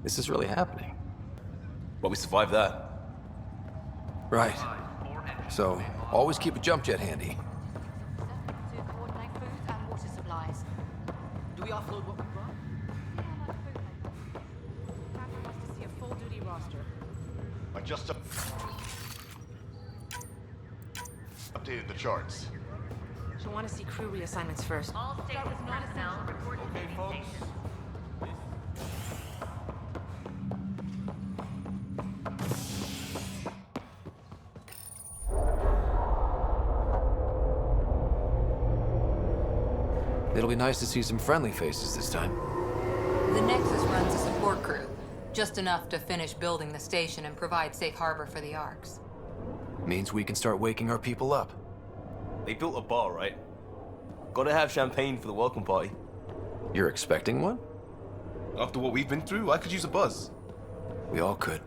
This is really happening. But we survived that. Right. So, always keep a jump jet handy. To coordinate food and water supplies. Do we offload what we brought? Yeah, like food paper. Captain wants to see a full duty roster. I just updated the charts. She'll want to see crew reassignments first. All station personnel report to duty station. It'll be nice to see some friendly faces this time. The Nexus runs a support crew, just enough to finish building the station and provide safe harbor for the Arks. Means we can start waking our people up. They built a bar, right? Gotta have champagne for the welcome party. You're expecting one? After what we've been through, I could use a buzz. We all could.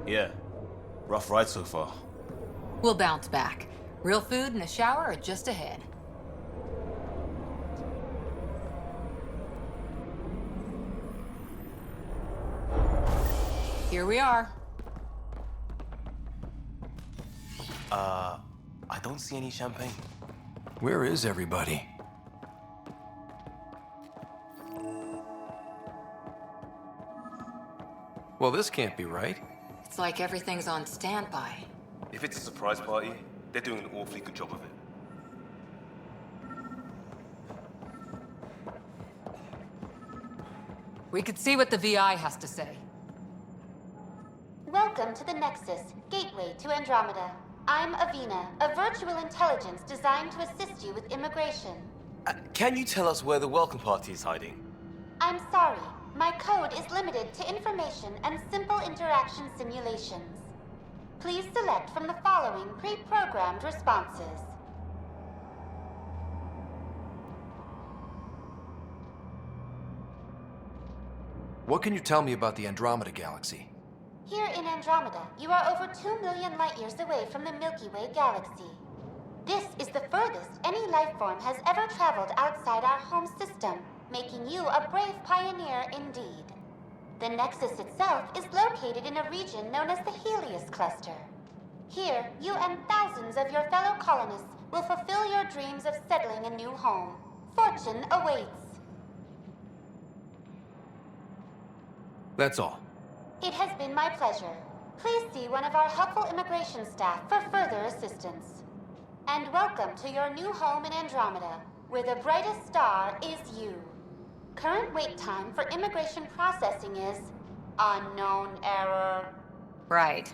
Yeah. Rough ride so far. We'll bounce back. Real food and a shower are just ahead. Here we are. I don't see any champagne. Where is everybody? Well, this can't be right. It's like everything's on standby. If it's a surprise party, they're doing an awfully good job of it. We could see what the VI has to say. Welcome to the Nexus, gateway to Andromeda. I'm Avina, a virtual intelligence designed to assist you with immigration. Can you tell us where the welcome party is hiding? I'm sorry, my code is limited to information and simple interaction simulations. Please select from the following pre-programmed responses. What can you tell me about the Andromeda Galaxy? Here in Andromeda, you are over 2 million light-years away from the Milky Way galaxy. This is the furthest any life form has ever traveled outside our home system, making you a brave pioneer indeed. The Nexus itself is located in a region known as the Helios Cluster. Here, you and thousands of your fellow colonists will fulfill your dreams of settling a new home. Fortune awaits. That's all. It has been my pleasure. Please see one of our helpful immigration staff for further assistance. And welcome to your new home in Andromeda, where the brightest star is you. Current wait time for immigration processing is unknown error. Right.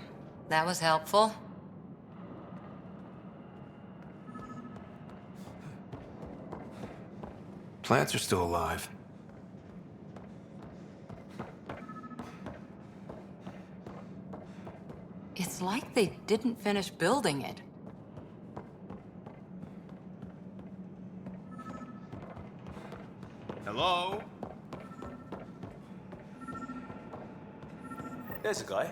That was helpful. Plants are still alive. It's like they didn't finish building it. Hello? There's a guy.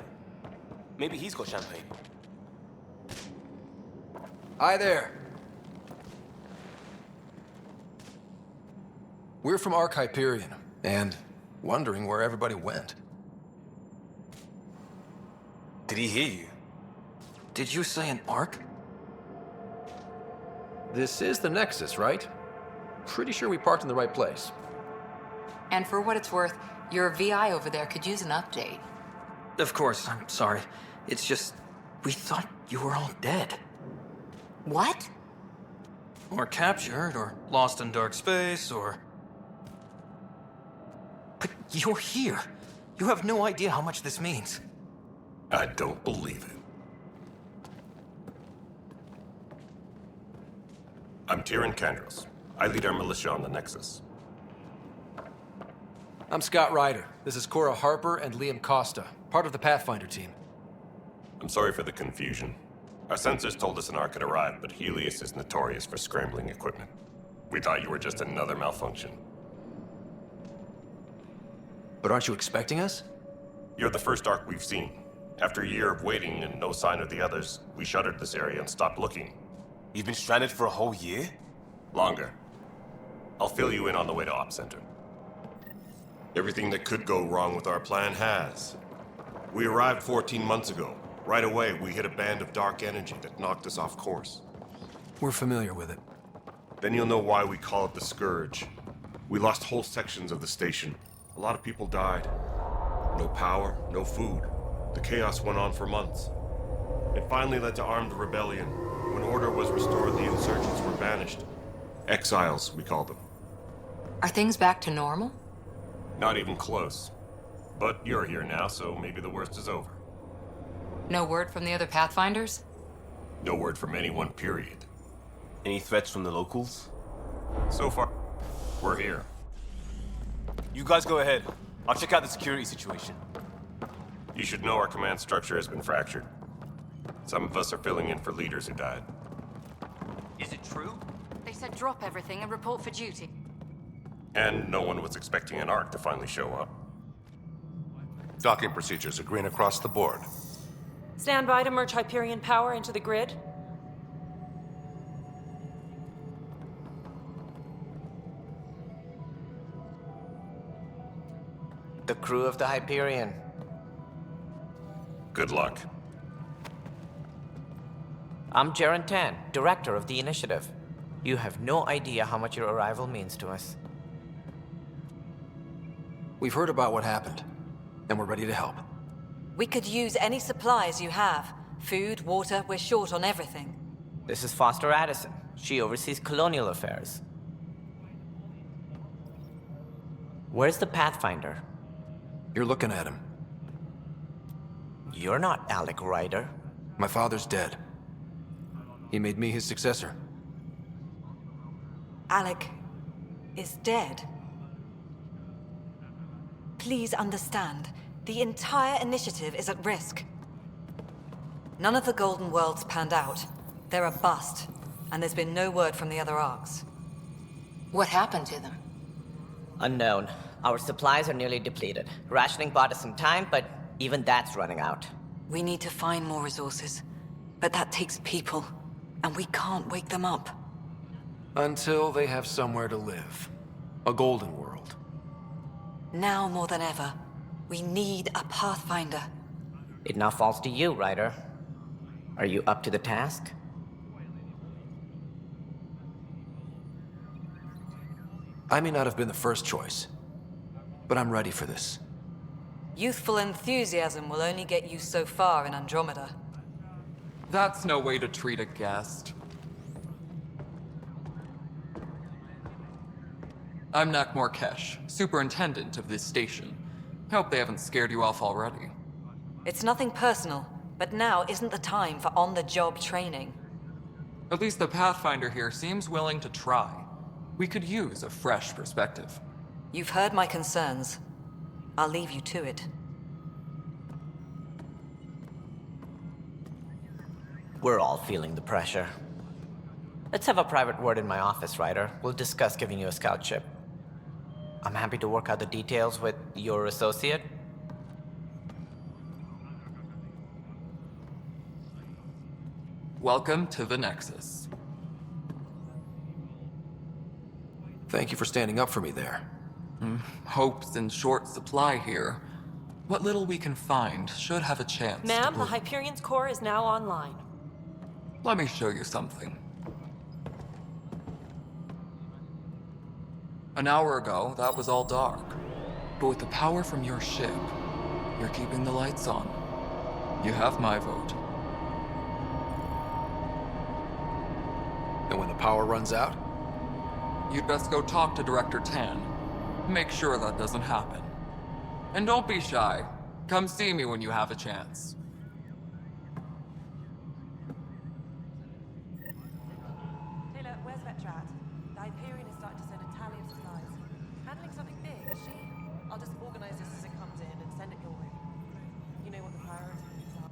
Maybe he's got champagne. Hi there. We're from Ark Hyperion, and wondering where everybody went. Did he hear you? Did you say an Ark? This is the Nexus, right? Pretty sure we parked in the right place. And for what it's worth, your VI over there could use an update. Of course, I'm sorry. It's just, we thought you were all dead. What? Or captured, or lost in dark space, or... But you're here. You have no idea how much this means. I don't believe it. I'm Tyrion Kandros. I lead our militia on the Nexus. I'm Scott Ryder. This is Cora Harper and Liam Costa, part of the Pathfinder team. I'm sorry for the confusion. Our sensors told us an Ark had arrived, but Helios is notorious for scrambling equipment. We thought you were just another malfunction. But aren't you expecting us? You're the first Ark we've seen. After a year of waiting and no sign of the others, we shuttered this area and stopped looking. You've been stranded for a whole year? Longer. I'll fill you in on the way to Op Center. Everything that could go wrong with our plan has. We arrived 14 months ago. Right away, we hit a band of dark energy that knocked us off course. We're familiar with it. Then you'll know why we call it the Scourge. We lost whole sections of the station. A lot of people died. No power, no food. The chaos went on for months. It finally led to armed rebellion. When order was restored, the insurgents were banished. Exiles, we call them. Are things back to normal? Not even close. But you're here now, so maybe the worst is over. No word from the other Pathfinders? No word from anyone, period. Any threats from the locals? So far, we're here. You guys go ahead. I'll check out the security situation. You should know our command structure has been fractured. Some of us are filling in for leaders who died. Is it true? They said drop everything and report for duty. And no one was expecting an Ark to finally show up. Docking procedures are green across the board. Stand by to merge Hyperion power into the grid. The crew of the Hyperion. Good luck. I'm Jaren Tan, director of the initiative. You have no idea how much your arrival means to us. We've heard about what happened, and we're ready to help. We could use any supplies you have. Food, water, we're short on everything. This is Foster Addison. She oversees colonial affairs. Where's the Pathfinder? You're looking at him. You're not Alec Ryder. My father's dead. He made me his successor. Alec is dead. Please understand, the entire initiative is at risk. None of the Golden Worlds panned out. They're a bust, and there's been no word from the other arcs. What happened to them? Unknown. Our supplies are nearly depleted. Rationing bought us some time, but even that's running out. We need to find more resources, but that takes people, and we can't wake them up. Until they have somewhere to live. A golden world. Now more than ever, we need a Pathfinder. It now falls to you, Ryder. Are you up to the task? I may not have been the first choice, but I'm ready for this. Youthful enthusiasm will only get you so far in Andromeda. That's no way to treat a guest. I'm Nak Morkesh, superintendent of this station. Hope they haven't scared you off already. It's nothing personal, but now isn't the time for on-the-job training. At least the Pathfinder here seems willing to try. We could use a fresh perspective. You've heard my concerns. I'll leave you to it. We're all feeling the pressure. Let's have a private word in my office, Ryder. We'll discuss giving you a scout ship. I'm happy to work out the details with your associate. Welcome to the Nexus. Thank you for standing up for me there. Hope's in short supply here. What little we can find should have a chance to Ma'am, the prove- Hyperion's core is now online. Let me show you something. An hour ago, that was all dark. But with the power from your ship, you're keeping the lights on. You have my vote. And when the power runs out? You'd best go talk to Director Tan. Make sure that doesn't happen. And don't be shy. Come see me when you have a chance. Taylor, where's Vetra at? The Hyperion is starting to send a tally of supplies. Handling something big, is she? I'll just organize this as it comes in and send it your way. You know what the priorities are.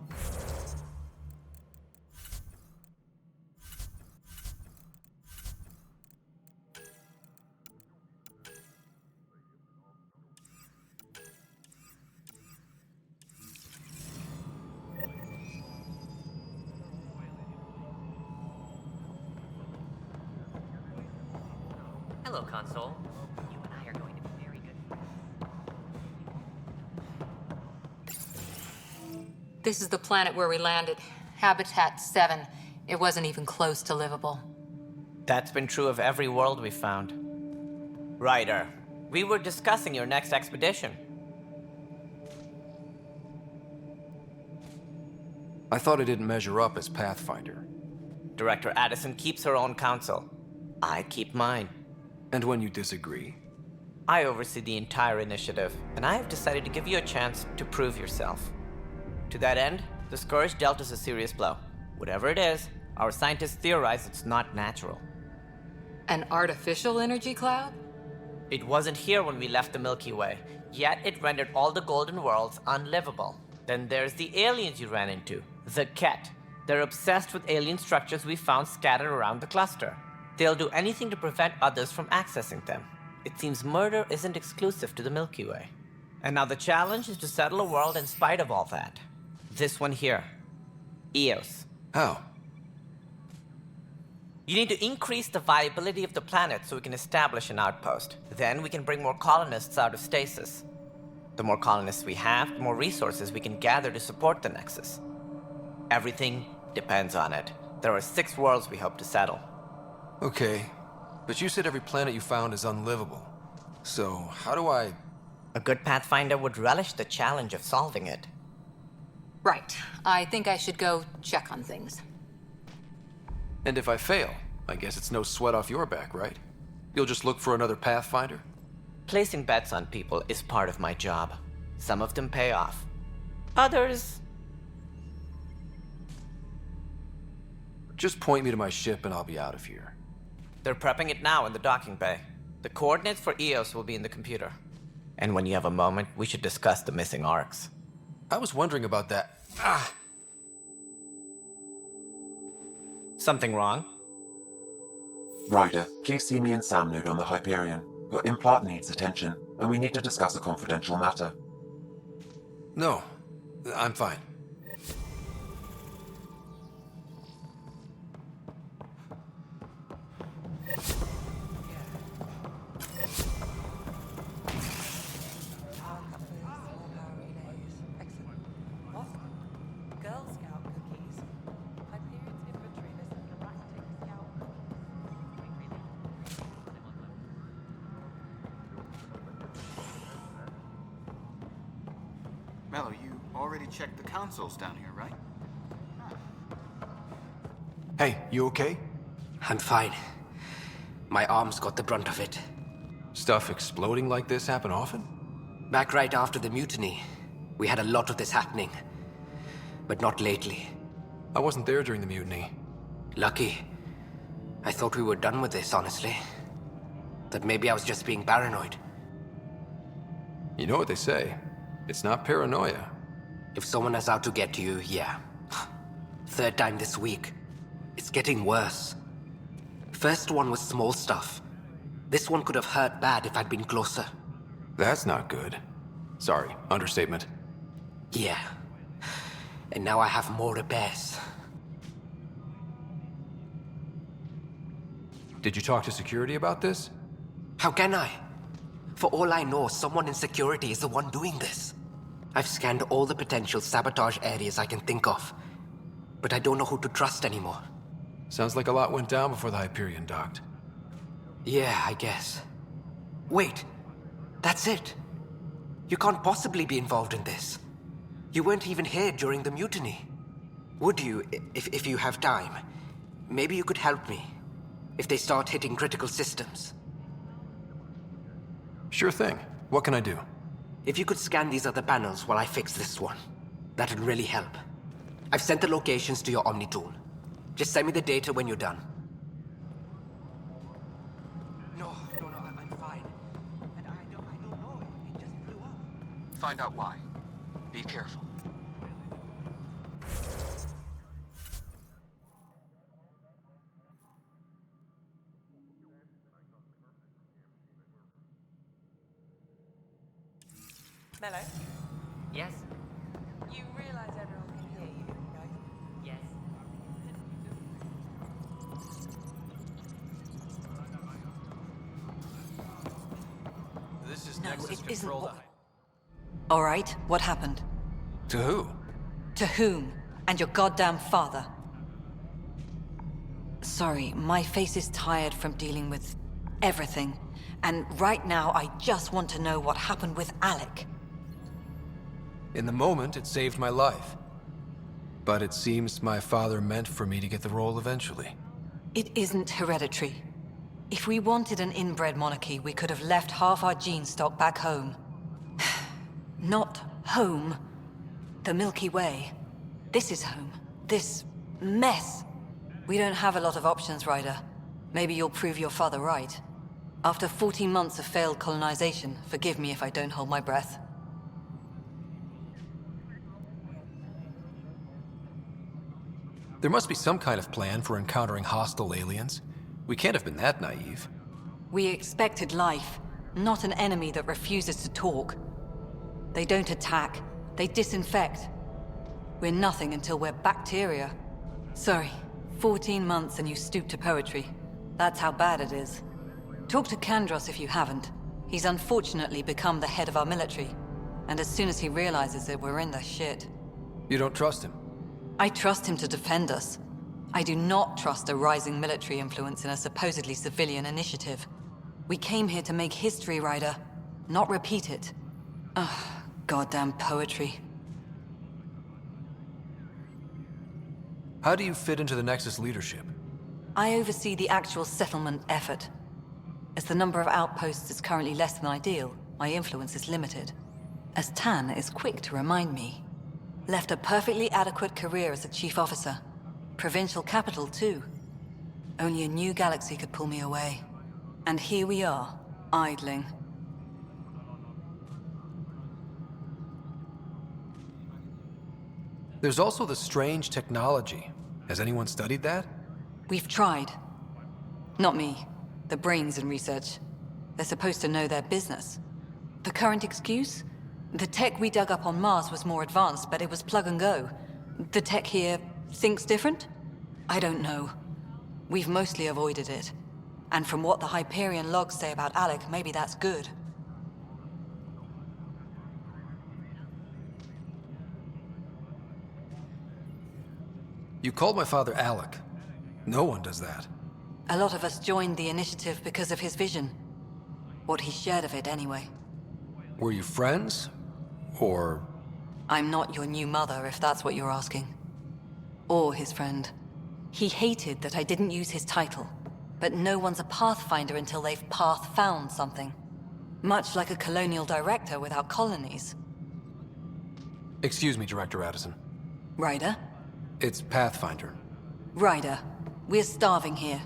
Hello, Console. You and I are going to be very good friends. This is the planet where we landed. Habitat 7. It wasn't even close to livable. That's been true of every world we found. Ryder, we were discussing your next expedition. I thought I didn't measure up as Pathfinder. Director Addison keeps her own counsel. I keep mine. And when you disagree? I oversee the entire initiative, and I have decided to give you a chance to prove yourself. To that end, the Scourge dealt us a serious blow. Whatever it is, our scientists theorize it's not natural. An artificial energy cloud? It wasn't here when we left the Milky Way, yet it rendered all the golden worlds unlivable. Then there's the aliens you ran into, the Ket. They're obsessed with alien structures we found scattered around the cluster. They'll do anything to prevent others from accessing them. It seems murder isn't exclusive to the Milky Way. And now the challenge is to settle a world in spite of all that. This one here. Eos. How? You need to increase the viability of the planet so we can establish an outpost. Then we can bring more colonists out of stasis. The more colonists we have, the more resources we can gather to support the Nexus. Everything depends on it. There are 6 worlds we hope to settle. Okay, but you said every planet you found is unlivable. So, how do I... A good Pathfinder would relish the challenge of solving it. Right. I think I should go check on things. And if I fail, I guess it's no sweat off your back, right? You'll just look for another Pathfinder? Placing bets on people is part of my job. Some of them pay off. Others... Just point me to my ship and I'll be out of here. They're prepping it now in the docking bay. The coordinates for Eos will be in the computer. And when you have a moment, we should discuss the missing arcs. I was wondering about that. Ah! Something wrong? Ryder, please see me and Sam Node on the Hyperion. Your implant needs attention, and we need to discuss a confidential matter. No, I'm fine. Girl Scout cookies. Hyperion's inventory lists galactic scout Mello, you already checked the consoles down here, right? Hey, you okay? I'm fine. My arms got the brunt of it. Stuff exploding like this happen often? Back right after the mutiny, we had a lot of this happening. But not lately. I wasn't there during the mutiny. Lucky. I thought we were done with this, honestly. That maybe I was just being paranoid. You know what they say. It's not paranoia. If someone is out to get you, yeah. 3rd time this week. It's getting worse. First one was small stuff. This one could have hurt bad if I'd been closer. That's not good. Sorry, understatement. Yeah. And now I have more repairs. Did you talk to security about this? How can I? For all I know, someone in security is the one doing this. I've scanned all the potential sabotage areas I can think of. But I don't know who to trust anymore. Sounds like a lot went down before the Hyperion docked. Yeah, I guess. Wait. That's it. You can't possibly be involved in this. You weren't even here during the mutiny. Would you, if you have time? Maybe you could help me. If they start hitting critical systems. Sure thing. What can I do? If you could scan these other panels while I fix this one, that'd really help. I've sent the locations to your Omni tool. Just send me the data when you're done. No, I'm fine. And I don't know. It just blew up. Find out why. Be careful. Mello, Yes? you realize everyone can hear you, right? Yes. This is No, Nexus it isn't control. what... All right, what happened? To who? To whom? And your goddamn father. Sorry, my face is tired from dealing with everything. And right now, I just want to know what happened with Alec. In the moment, it saved my life. But it seems my father meant for me to get the role eventually. It isn't hereditary. If we wanted an inbred monarchy, we could have left half our gene stock back home. Not home. The Milky Way. This is home. This mess. We don't have a lot of options, Ryder. Maybe you'll prove your father right. After 14 months of failed colonization, forgive me if I don't hold my breath. There must be some kind of plan for encountering hostile aliens. We can't have been that naive. We expected life, not an enemy that refuses to talk. They don't attack, they disinfect. We're nothing until we're bacteria. Sorry, 14 months and you stoop to poetry. That's how bad it is. Talk to Kandros if you haven't. He's unfortunately become the head of our military. And as soon as he realizes it, we're in the shit. You don't trust him? I trust him to defend us. I do not trust a rising military influence in a supposedly civilian initiative. We came here to make history, Ryder, not repeat it. Ugh, goddamn poetry. How do you fit into the Nexus leadership? I oversee the actual settlement effort. As the number of outposts is currently less than ideal, my influence is limited. As Tan is quick to remind me. Left a perfectly adequate career as a chief officer. Provincial capital, too. Only a new galaxy could pull me away. And here we are, idling. There's also the strange technology. Has anyone studied that? We've tried. Not me. The brains in research. They're supposed to know their business. The current excuse? The tech we dug up on Mars was more advanced, but it was plug and go. The tech here thinks different? I don't know. We've mostly avoided it. And from what the Hyperion logs say about Alec, maybe that's good. You called my father Alec. No one does that. A lot of us joined the initiative because of his vision. What he shared of it, anyway. Were you friends? Or... I'm not your new mother, if that's what you're asking. Or his friend. He hated that I didn't use his title. But no one's a pathfinder until they've path-found something. Much like a colonial director without colonies. Excuse me, Director Addison. Ryder? It's Pathfinder. Ryder, we're starving here.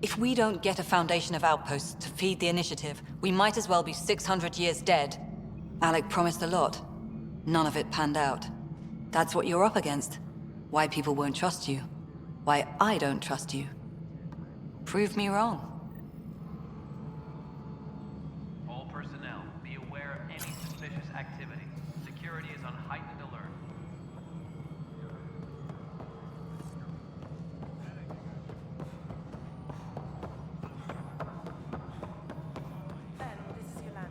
If we don't get a foundation of outposts to feed the initiative, we might as well be 600 years dead. Alec promised a lot. None of it panned out. That's what you're up against. Why people won't trust you. Why I don't trust you. Prove me wrong. All personnel, be aware of any suspicious activity. Security is on heightened alert. Ben, this is Yolanda.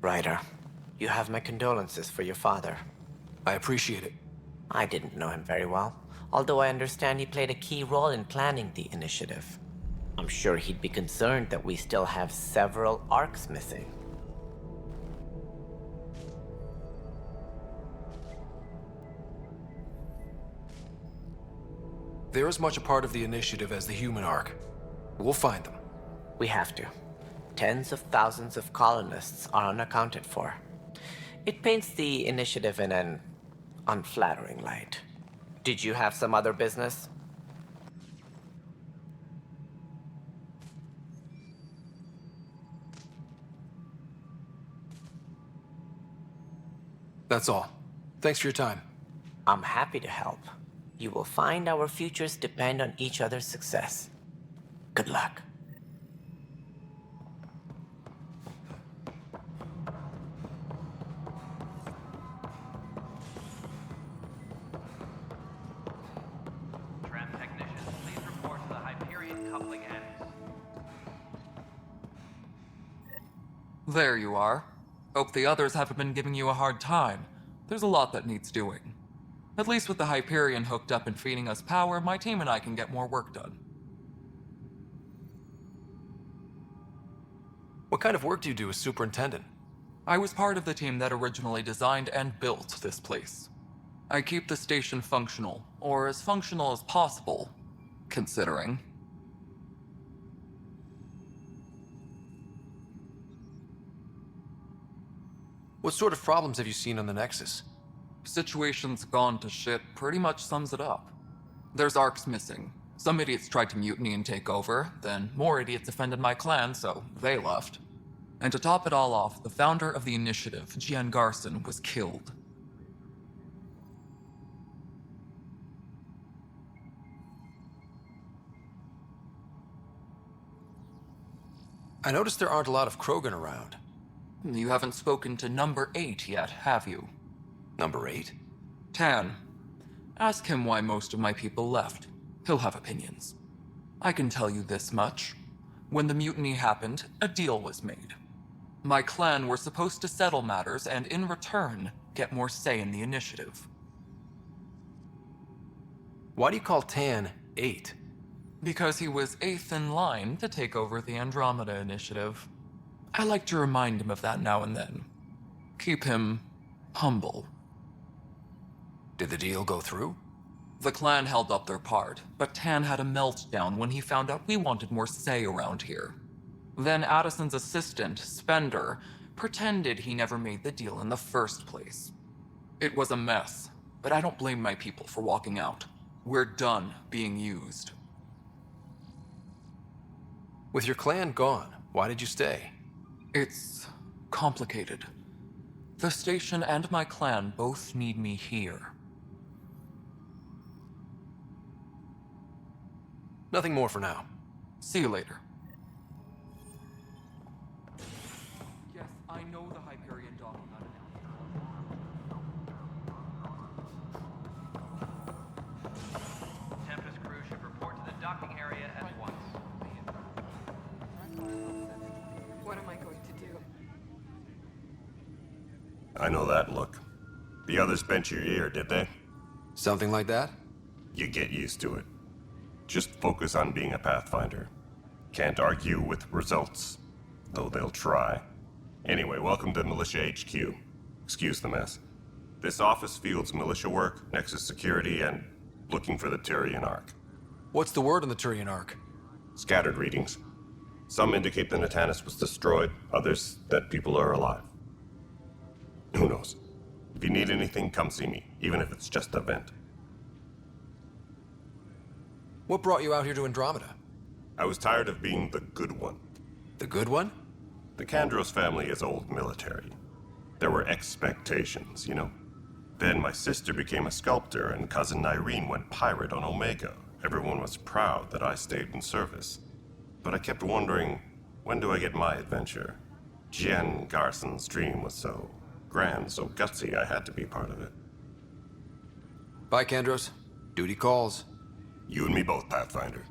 Ryder, you have my condolences for your father. I appreciate it. I didn't know him very well, although I understand he played a key role in planning the initiative. I'm sure he'd be concerned that we still have several arcs missing. They're as much a part of the initiative as the human arc. We'll find them. We have to. Tens of thousands of colonists are unaccounted for. It paints the initiative in an unflattering light. Did you have some other business? That's all. Thanks for your time. I'm happy to help. You will find our futures depend on each other's success. Good luck. Tram technicians, please report to the Hyperion There you are. Hope the others haven't been giving you a hard time. There's a lot that needs doing. At least with the Hyperion hooked up and feeding us power, my team and I can get more work done. What kind of work do you do as superintendent? I was part of the team that originally designed and built this place. I keep the station functional, or as functional as possible, considering. What sort of problems have you seen on the Nexus? Situation's gone to shit pretty much sums it up. There's arcs missing. Some idiots tried to mutiny and take over, then more idiots offended my clan, so they left. And to top it all off, the founder of the initiative, Jian Garson, was killed. I noticed there aren't a lot of Krogan around. You haven't spoken to number 8 yet, have you? Number 8? Tan. Ask him why most of my people left. He'll have opinions. I can tell you this much. When the mutiny happened, a deal was made. My clan were supposed to settle matters and, in return, get more say in the initiative. Why do you call Tan 8? Because he was 8th in line to take over the Andromeda initiative. I like to remind him of that now and then. Keep him humble. Did the deal go through? The clan held up their part, but Tan had a meltdown when he found out we wanted more say around here. Then Addison's assistant, Spender, pretended he never made the deal in the first place. It was a mess, but I don't blame my people for walking out. We're done being used. With your clan gone, why did you stay? It's complicated. The station and my clan both need me here. Nothing more for now. See you later. Yes, I know the Hyperion docking unannounced. Tempest crew should report to the docking area at once. What am I going to do? I know that look. The others bent your ear, did they? Something like that? You get used to it. Just focus on being a Pathfinder. Can't argue with results, though they'll try. Anyway, welcome to Militia HQ. Excuse the mess. This office fields militia work, Nexus security, and looking for the Turian Ark. What's the word on the Turian Ark? Scattered readings. Some indicate the Natanus was destroyed, others that people are alive. Who knows? If you need anything, come see me, even if it's just a vent. What brought you out here to Andromeda? I was tired of being the good one. The good one? The Kandros family is old military. There were expectations, you know. Then my sister became a sculptor and cousin Irene went pirate on Omega. Everyone was proud that I stayed in service. But I kept wondering, when do I get my adventure? Jian Garson's dream was so grand, so gutsy, I had to be part of it. Bye, Kandros. Duty calls. You and me both, Pathfinder.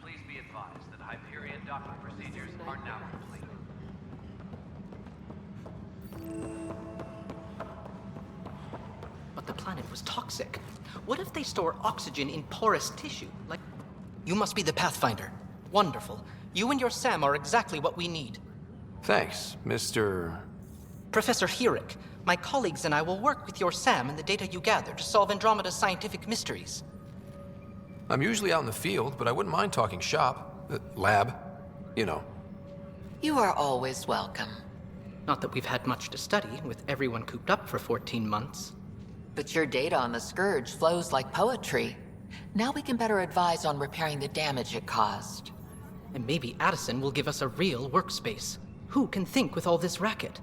Please be advised that Hyperion docking procedures are now complete. But the planet was toxic. What if they store oxygen in porous tissue? Like, you must be the Pathfinder. Wonderful. You and your Sam are exactly what we need. Thanks, Mr. Professor Herrick, my colleagues and I will work with your Sam and the data you gather to solve Andromeda's scientific mysteries. I'm usually out in the field, but I wouldn't mind talking shop. Lab. You know. You are always welcome. Not that we've had much to study, with everyone cooped up for 14 months. But your data on the Scourge flows like poetry. Now we can better advise on repairing the damage it caused. And maybe Addison will give us a real workspace. Who can think with all this racket?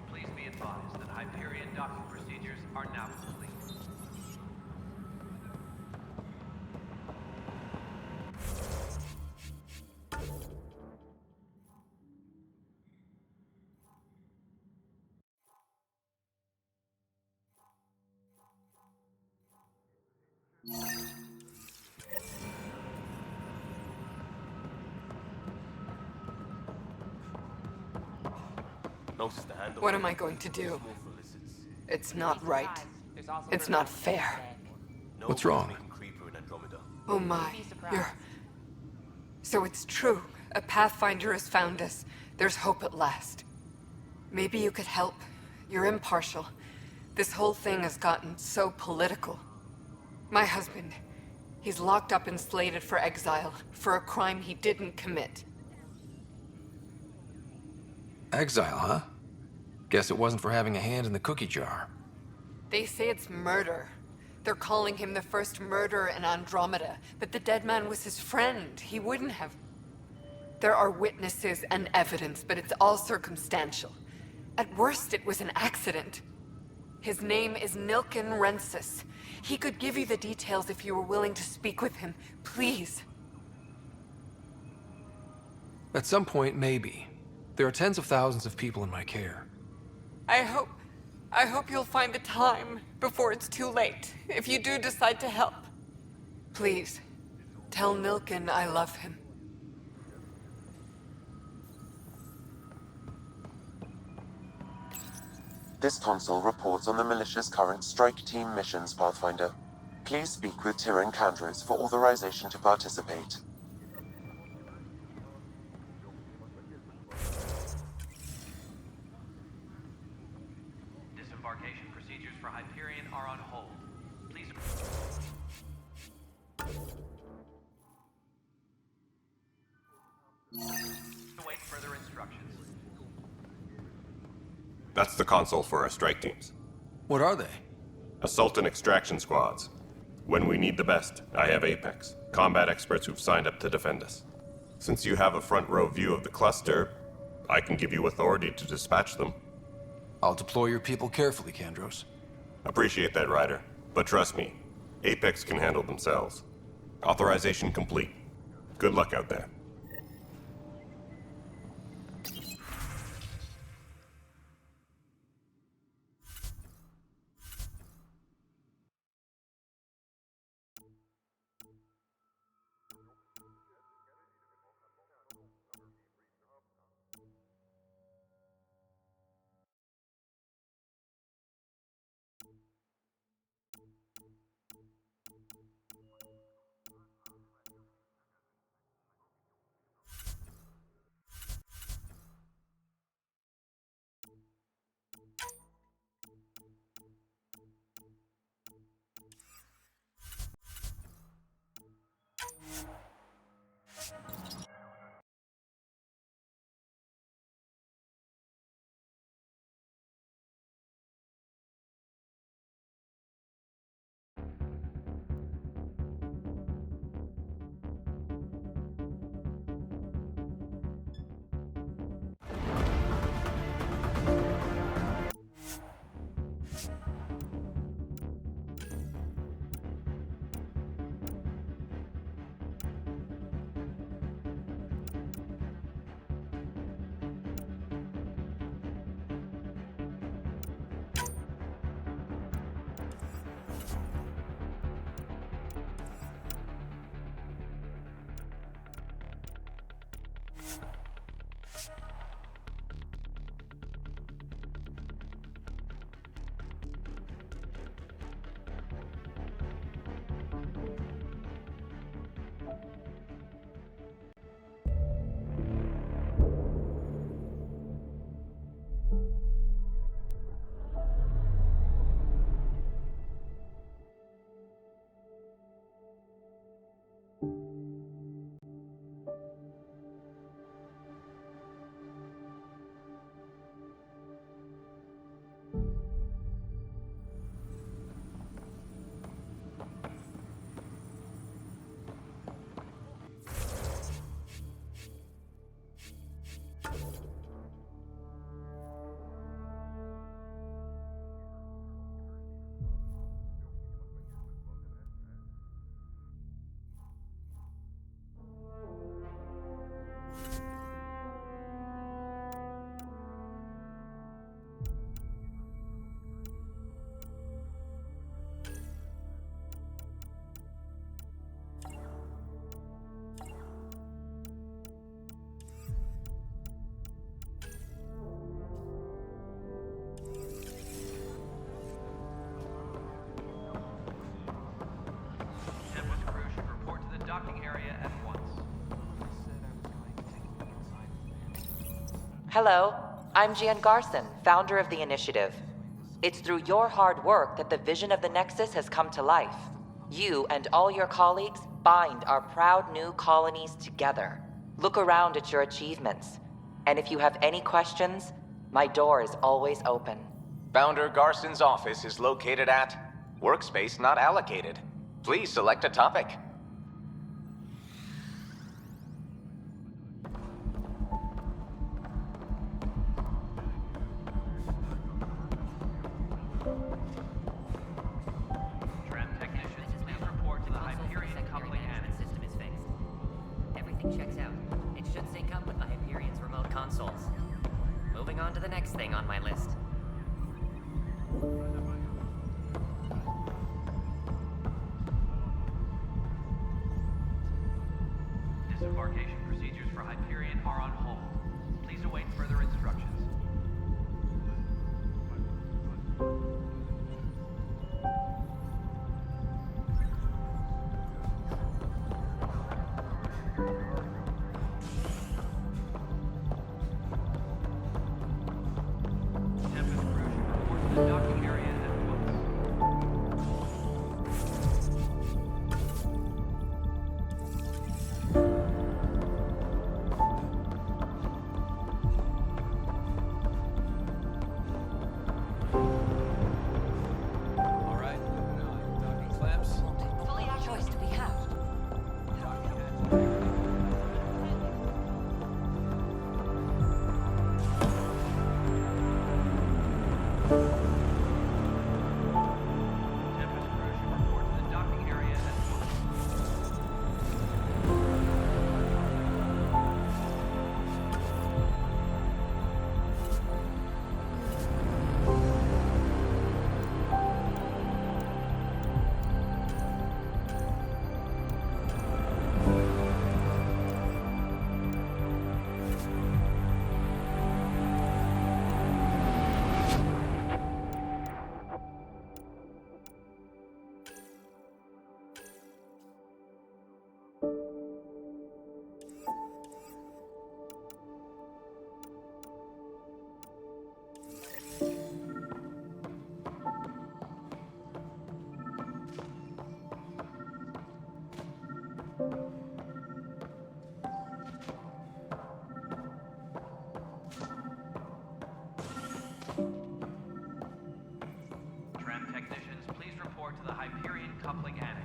Please be advised that Hyperion docking procedures are now complete. Notice the handle. What am I going to do? It's not right. It's not fair. What's wrong? Creeper in Andromeda. Oh my, you're... So it's true. A Pathfinder has found us. There's hope at last. Maybe you could help. You're impartial. This whole thing has gotten so political. My husband, he's locked up and slated for exile for a crime he didn't commit. Exile, huh? Guess it wasn't for having a hand in the cookie jar. They say it's murder. They're calling him the first murderer in Andromeda, but the dead man was his friend. He wouldn't have... There are witnesses and evidence, but it's all circumstantial. At worst, it was an accident. His name is Nilken Rensis. He could give you the details if you were willing to speak with him. Please. At some point, maybe. There are tens of thousands of people in my care. I hope you'll find the time before it's too late, if you do decide to help. Please, tell Nilken I love him. This console reports on the militia's current strike team missions, Pathfinder. Please speak with Tyrion Candros for authorization to participate. Disembarkation procedures for Hyperion are on hold. Please... await further instructions. That's the console for our strike teams. What are they? Assault and extraction squads. When we need the best, I have Apex, combat experts who've signed up to defend us. Since you have a front row view of the cluster, I can give you authority to dispatch them. I'll deploy your people carefully, Candros. Appreciate that, Ryder. But trust me, Apex can handle themselves. Authorization complete. Good luck out there. Hello, I'm Gian Garson, founder of the initiative. It's through your hard work that the vision of the Nexus has come to life. You and all your colleagues bind our proud new colonies together. Look around at your achievements. And if you have any questions, my door is always open. Founder Garson's office is located at Workspace Not Allocated. Please select a topic. Tram technicians, please report to the Hyperion coupling annex. System is fixed. Everything checks out. It should sync up with the Hyperion's remote consoles. Moving on to the next thing on my list. Disembarkation procedures for Hyperion are on hold. Please await further instructions. Tempest crew should report to the docking area at once. All right, docking clamps. What choice do we have? Tempest crew should report to the docking area at once. Tram technicians, please report to the Hyperion coupling annex.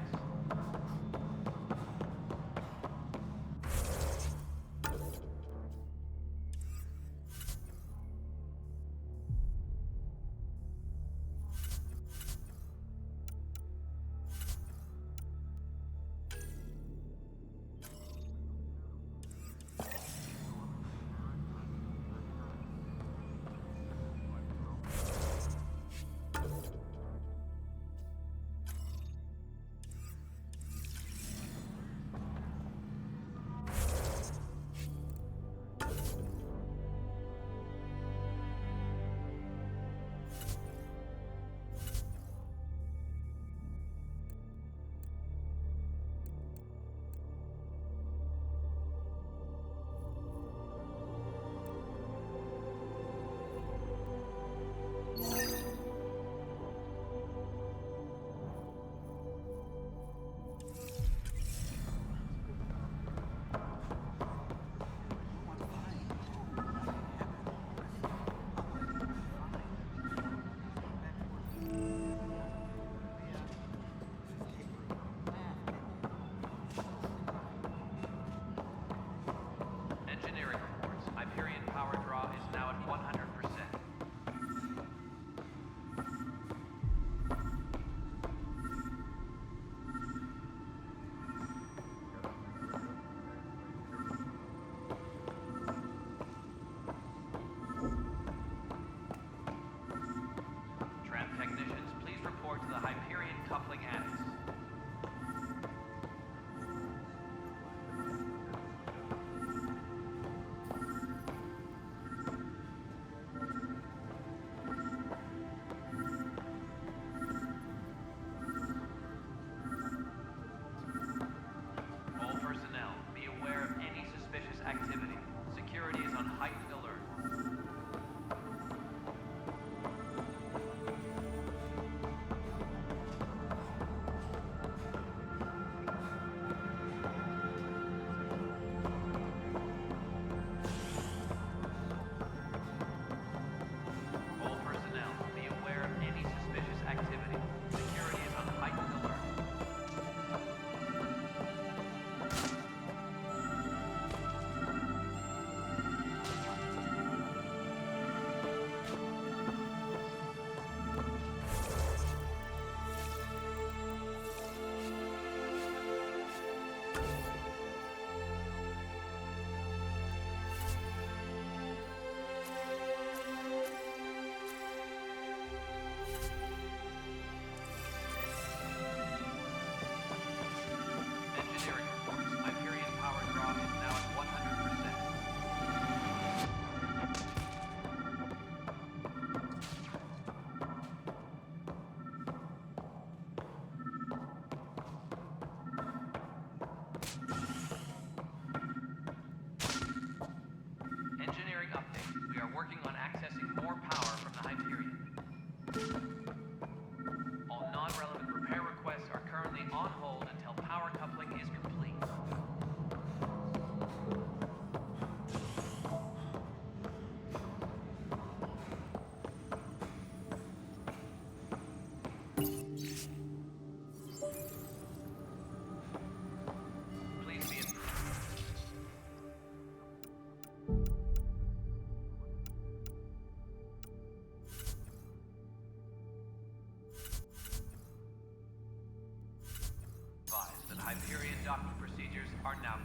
are now.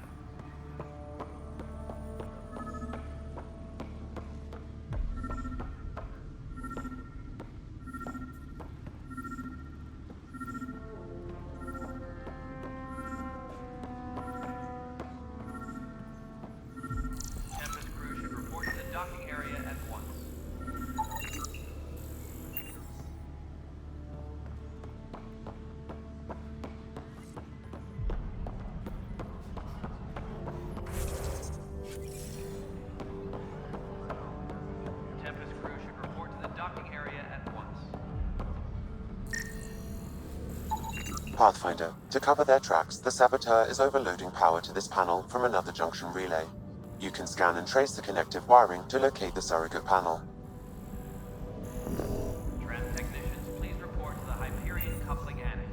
Tempest crew should report to the docking area at once. Tempest crew should report to the docking area at once. Pathfinder, to cover their tracks, the saboteur is overloading power to this panel from another junction relay. You can scan and trace the connective wiring to locate the surrogate panel. Trans technicians, please report to the Hyperion coupling annex.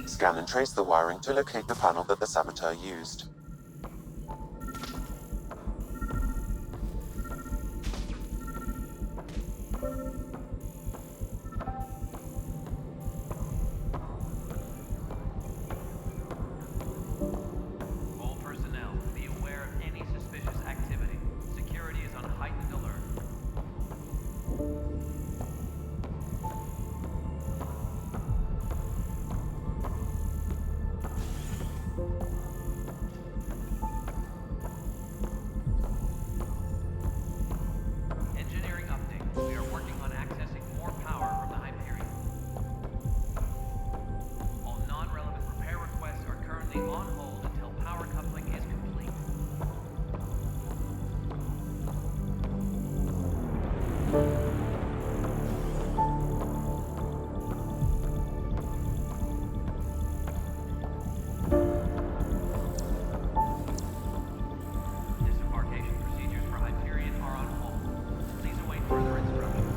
Scan and trace the wiring to locate the panel that the saboteur used. All personnel, be aware of any suspicious activity. Security is on heightened alert. Engineering update. We are working on accessing more power from the Hyperion. All non-relevant repair requests are currently on hold until power coupling is complete. Disembarkation procedures for Hyperion are on hold. Please await further instructions.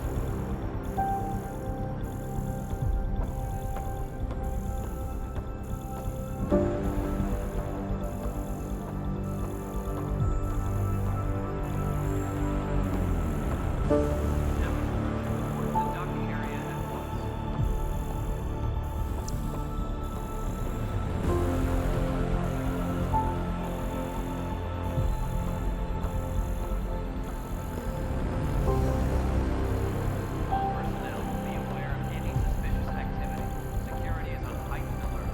All personnel, be aware of any suspicious activity. Security is on heightened alert.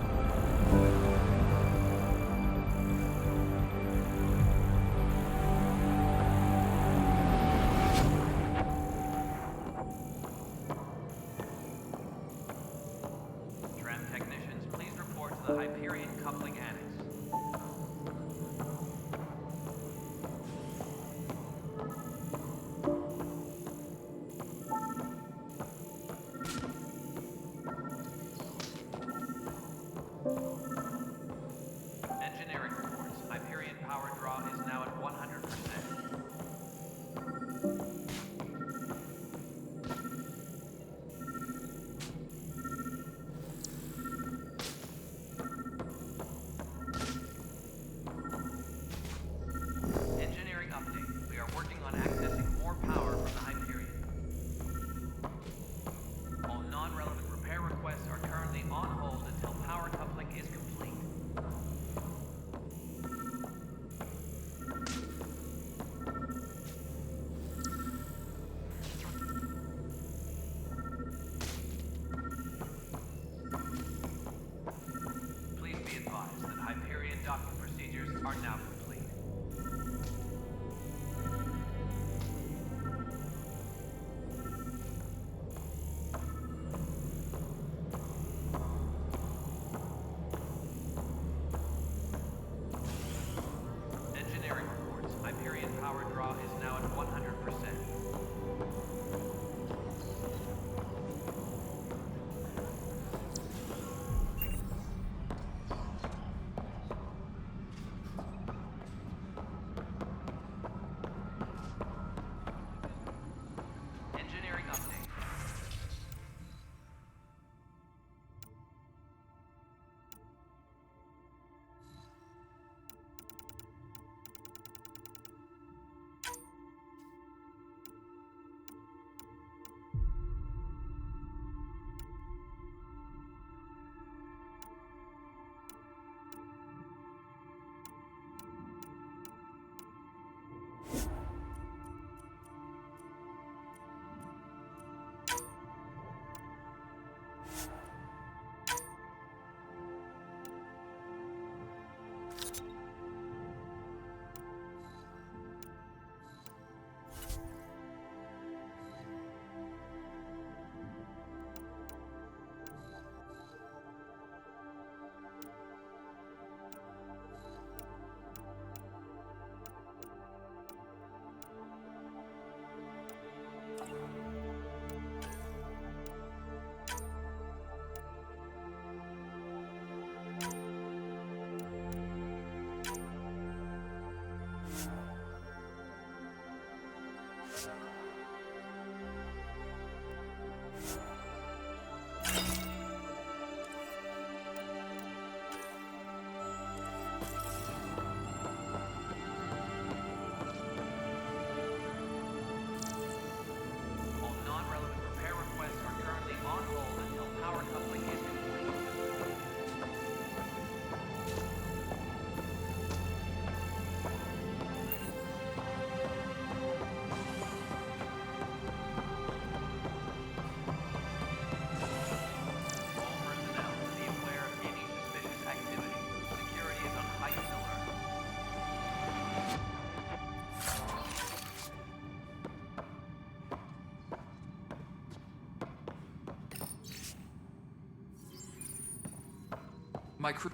Trans technicians, please report to the Hyperion coupling annex. Engineering reports. Hyperion power draw is now at 100%. My crew.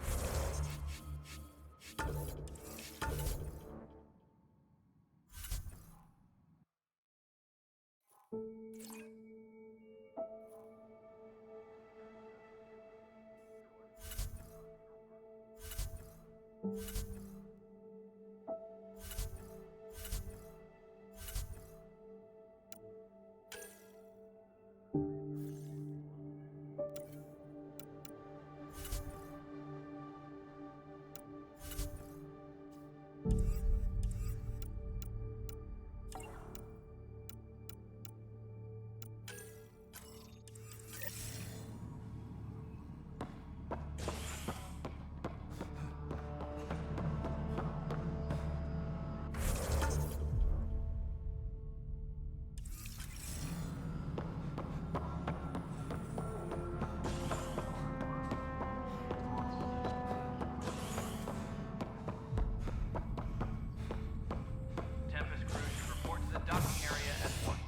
Tempest crew should report to the docking area at once.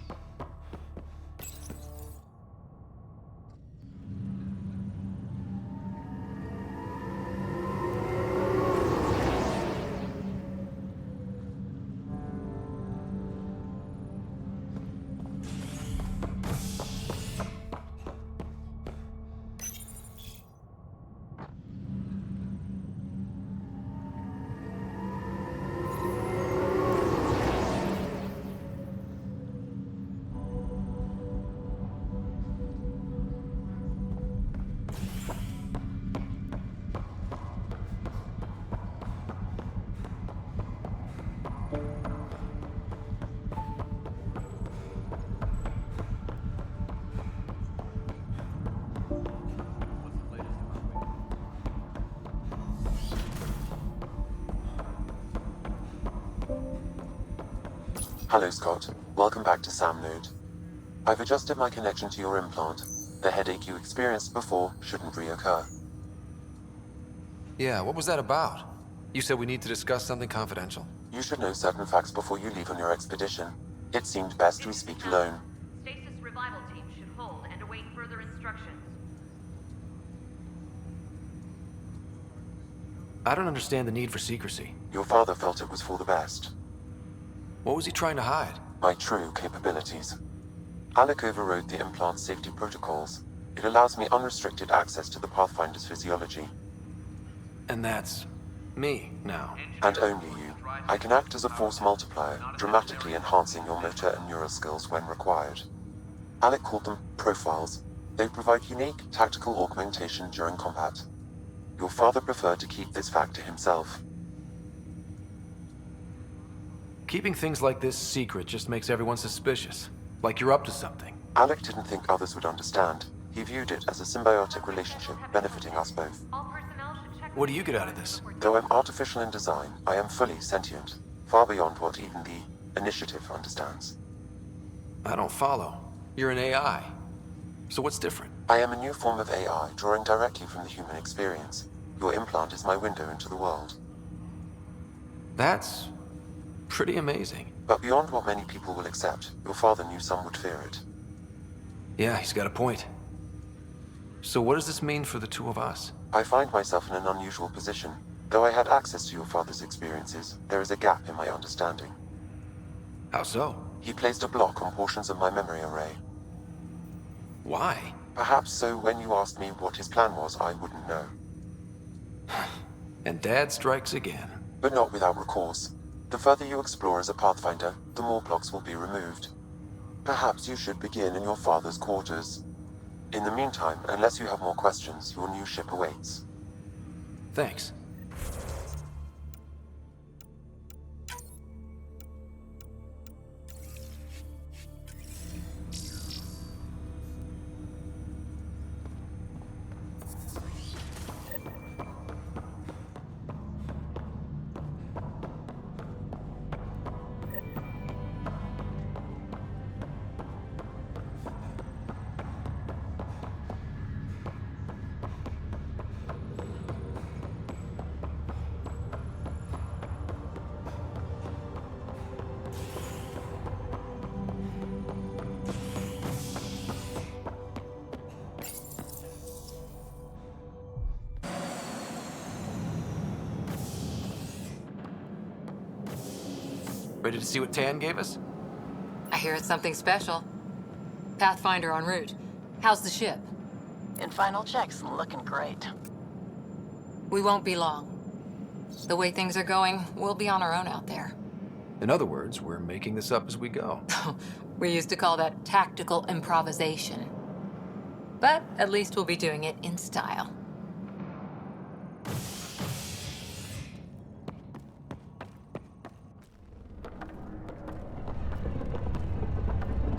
Hello, Scott. Welcome back to Sam Node. I've adjusted my connection to your implant. The headache you experienced before shouldn't reoccur. Yeah, what was that about? You said we need to discuss something confidential. You should know certain facts before you leave on your expedition. It seemed best we speak alone. Stasis revival team should hold and await further instructions. I don't understand the need for secrecy. Your father felt it was for the best. What was he trying to hide? My true capabilities. Alec overrode the implant's safety protocols. It allows me unrestricted access to the Pathfinder's physiology. And that's me now. And only you. I can act as a force multiplier, dramatically enhancing your motor and neural skills when required. Alec called them profiles. They provide unique tactical augmentation during combat. Your father preferred to keep this fact to himself. Keeping things like this secret just makes everyone suspicious. Like you're up to something. Alec didn't think others would understand. He viewed it as a symbiotic relationship benefiting us both. What do you get out of this? Though I'm artificial in design, I am fully sentient, far beyond what even the Initiative understands. I don't follow. You're an AI. So what's different? I am a new form of AI, drawing directly from the human experience. Your implant is my window into the world. That's pretty amazing. But beyond what many people will accept, your father knew some would fear it. Yeah, he's got a point. So what does this mean for the two of us? I find myself in an unusual position. Though I had access to your father's experiences, there is a gap in my understanding. How so? He placed a block on portions of my memory array. Why? Perhaps so when you asked me what his plan was, I wouldn't know. And Dad strikes again. But not without recourse. The further you explore as a Pathfinder, the more blocks will be removed. Perhaps you should begin in your father's quarters. In the meantime, unless you have more questions, your new ship awaits. Thanks. Ready to see what Tan gave us? I hear it's something special. Pathfinder en route. How's the ship? In final checks, looking great. We won't be long. The way things are going, we'll be on our own out there. In other words, we're making this up as we go. We used to call that tactical improvisation. But at least we'll be doing it in style.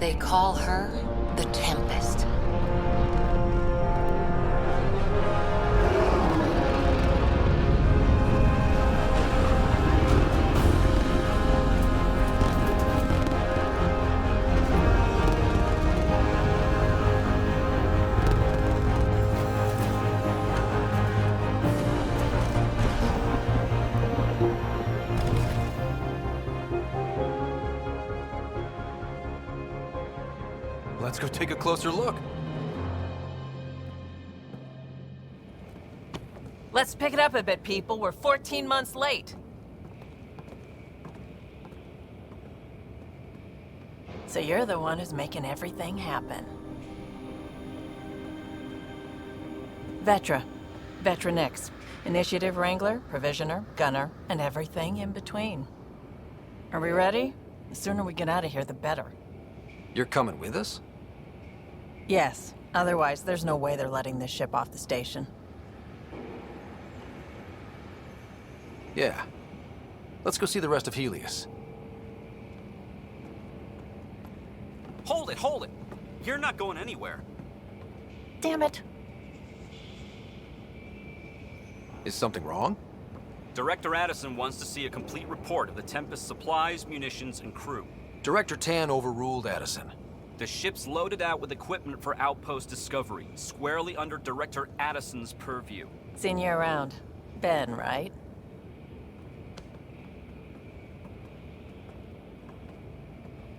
They call her the Tempest. Let's go take a closer look. Let's pick it up a bit, people. We're 14 months late. So you're the one who's making everything happen. Vetra. Vetra Nix. Initiative Wrangler, Provisioner, Gunner, and everything in between. Are we ready? The sooner we get out of here, the better. You're coming with us? Yes. Otherwise, there's no way they're letting this ship off the station. Yeah. Let's go see the rest of Helios. Hold it, hold it! You're not going anywhere. Damn it. Is something wrong? Director Addison wants to see a complete report of the Tempest's supplies, munitions, and crew. Director Tan overruled Addison. The ship's loaded out with equipment for outpost discovery, squarely under Director Addison's purview. Seen you around. Ben, right?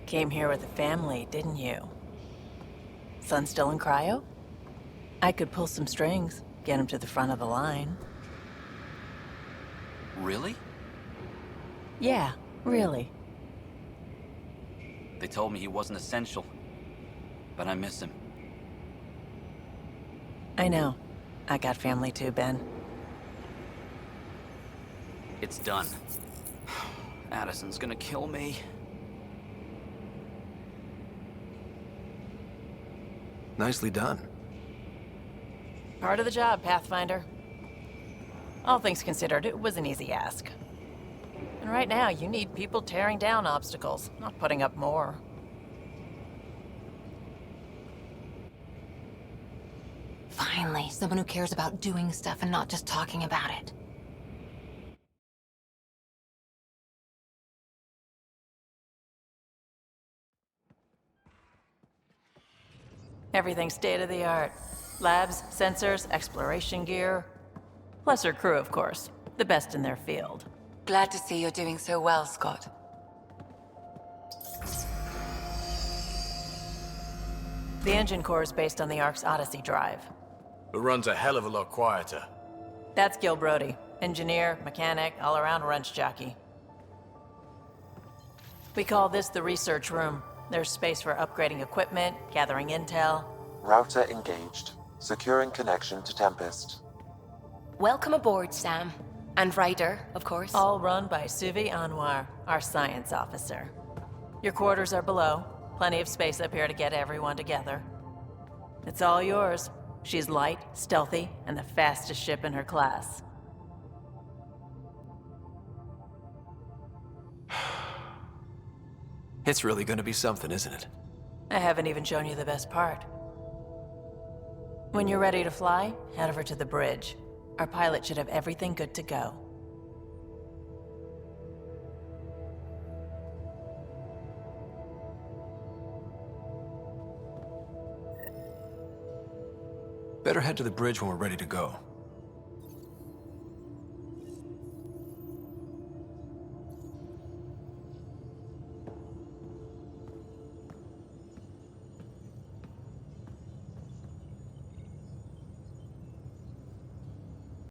Came here with a family, didn't you? Son still in cryo? I could pull some strings, get him to the front of the line. Really? Yeah, really. They told me he wasn't essential, but I miss him. I know. I got family too, Ben. It's done. Addison's gonna kill me. Nicely done. Part of the job, Pathfinder. All things considered, it was an easy ask. And right now, you need people tearing down obstacles, not putting up more. Finally, someone who cares about doing stuff and not just talking about it. Everything's state-of-the-art. Labs, sensors, exploration gear. Plus her crew, of course. The best in their field. Glad to see you're doing so well, Scott. The engine core is based on the Ark's Odyssey drive. It runs a hell of a lot quieter. That's Gil Brody. Engineer, mechanic, all-around wrench jockey. We call this the research room. There's space for upgrading equipment, gathering intel. Router engaged. Securing connection to Tempest. Welcome aboard, Sam. And Ryder, of course. All run by Suvi Anwar, our science officer. Your quarters are below. Plenty of space up here to get everyone together. It's all yours. She's light, stealthy, and the fastest ship in her class. It's really gonna be something, isn't it? I haven't even shown you the best part. When you're ready to fly, head over to the bridge. Our pilot should have everything good to go. Better head to the bridge when we're ready to go.